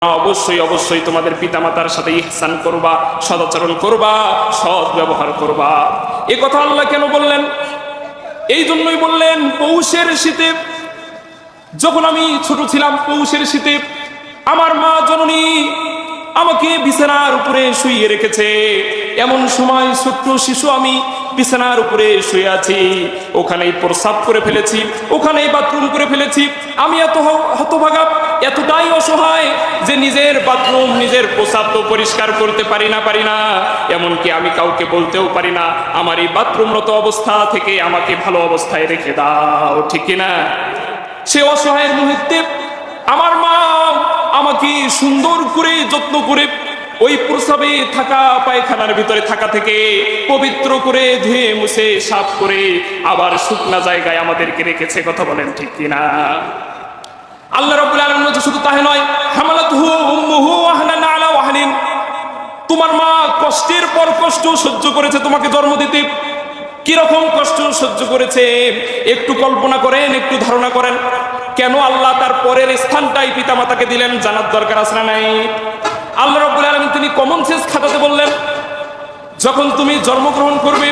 অবশ্যই অবশ্যই তোমাদের পিতামাতার সাথে ইহসান করবা, সদাচরণ করবা, সৎ ব্যবহার করবা। এ কথা আল্লাহ কেন বললেন? এই জন্যই বললেন, পৌষের শীতে যখন আমি ছোট ছিলাম, পৌষের শীতে আমার মা জননী আমাকে বিছানার উপরে শুইয়ে রেখেছে। এমন সময় ছোট্ট শিশু আমি বিছানার উপরে শুয়ে আছি, ওখানেই প্রস্রাব করে ফেলেছি, ওখানেই বাথরুম করে ফেলেছি। আমি এত হতভাগা, এতটাই অসহায় যে নিজের বাথরুম, নিজের প্রস্রাব তো পরিষ্কার করতে পারি না। এমনকি আমি কাউকে বলতেও পারি না আমার এই বাথরুমরত অবস্থা থেকে আমাকে ভালো অবস্থায় রেখে দাও, ঠিক কিনা? সে অসহায়ের মুহূর্তে আমার মা আমাকে সুন্দর করে যত্ন করে ওই প্রস্রাবে থাকা, পায়খানার ভিতরে থাকা থেকে পবিত্র করে ধুয়ে মুছে সাফ করে আবার শুকনা জায়গায় আমাদেরকে রেখেছে। কথা বলেন ঠিক কিনা? আল্লাহ রাব্বুল আলামিন বলছে শুধু তাই নয়, হামালাতুহু উম্মুহু ওয়াহনান আলা ওয়াহনিন, তোমার মা কষ্টের পর কষ্ট সহ্য করেছে তোমাকে জন্ম দিতে। কিরকম কষ্ট সহ্য করেছে একটু কল্পনা করেন, একটু ধারণা করেন। কেন আল্লাহ তার পরের স্থানটাই পিতামাতাকে দিলেন? জানার দরকার আছে না নাই? আল্লাহ রাব্বুল আলামিন তিনি কমন সেন্স খাটাতে বললেন, যখন তুমি জন্মগ্রহণ করবে,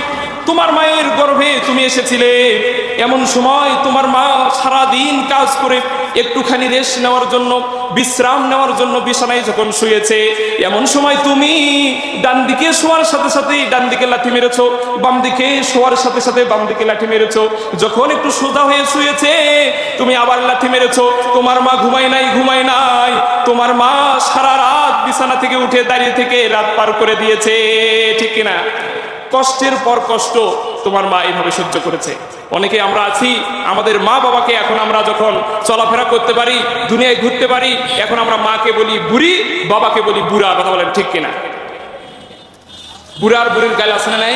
তোমার মায়ের গর্ভে তুমি এসেছিলে, এমন সময় তোমার মা সারাদিন কাজ করে একটুখানি রেস্ট নেওয়ার জন্য, বিশ্রাম নেওয়ার জন্য বিছানায় যখন শুয়েছে, এমন সময় তুমি ডান দিকে শোয়ার সাথে সাথে ডান দিকে লাথি মেরেছো, বাম দিকে শোয়ার সাথে সাথে বাম দিকে লাথি মেরেছো। যখন একটু সোজা হয়ে শুয়েছে তুমি আবার লাথি মেরেছো। তোমার মা ঘুমায় নাই, তোমার মা সারা রাত বিছানা থেকে উঠে দাঁড়িয়ে থেকে রাত পার করে দিয়েছে, ঠিক কিনা? কষ্টের পর কষ্ট তোমার মা এইভাবে সহ্য করেছে। অনেকে আমরা আছি, আমাদের মা বাবাকে এখন আমরা যখন চলাফেরা করতে পারি, দুনিয়ায় ঘুরতে পারি, এখন আমরা মাকে বলি বুড়ি, বাবাকে বলি বুড়া। কথা বলেন ঠিক কিনা? বুড়ার বুড়ির গায়ে আছে না নাই?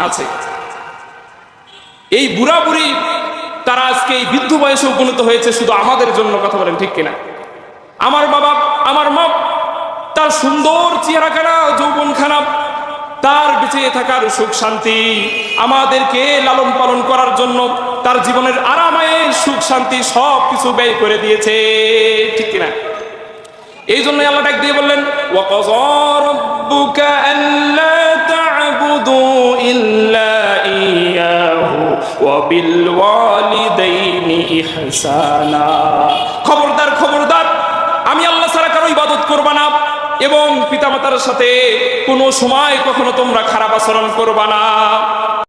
আছে। এই বুড়া বুড়ি তারা আজকে এই বৃদ্ধ বয়সে উপনীত হয়েছে শুধু আমাদের জন্য। কথা বলেন ঠিক কিনা? আমার বাবা, আমার মা, তার সুন্দর চেহারাখানা, যৌবনখানা, তার বেঁচে থাকার সুখ শান্তি, আমাদেরকে লালন পালন করার জন্য তার জীবনের আরামায়ে সুখ শান্তি সব কিছু ব্যয় করে দিয়েছে, ঠিক কিনা? এই জন্য আল্লাহ ডাক দিয়ে বললেন, ওয়া ক্বাযা রাব্বুকা আল্লা তা'বুদু ইল্লা ইয়্যাহু ওয়া বিল ওয়ালিদাইনি ইহসানা। খবরদার খবরদার, আমি আল্লাহ ছাড়া কারো ইবাদত করবা না এবং পিতামাতার সাথে কোনো সময় কখনো তোমরা খারাপ আচরণ করবা না।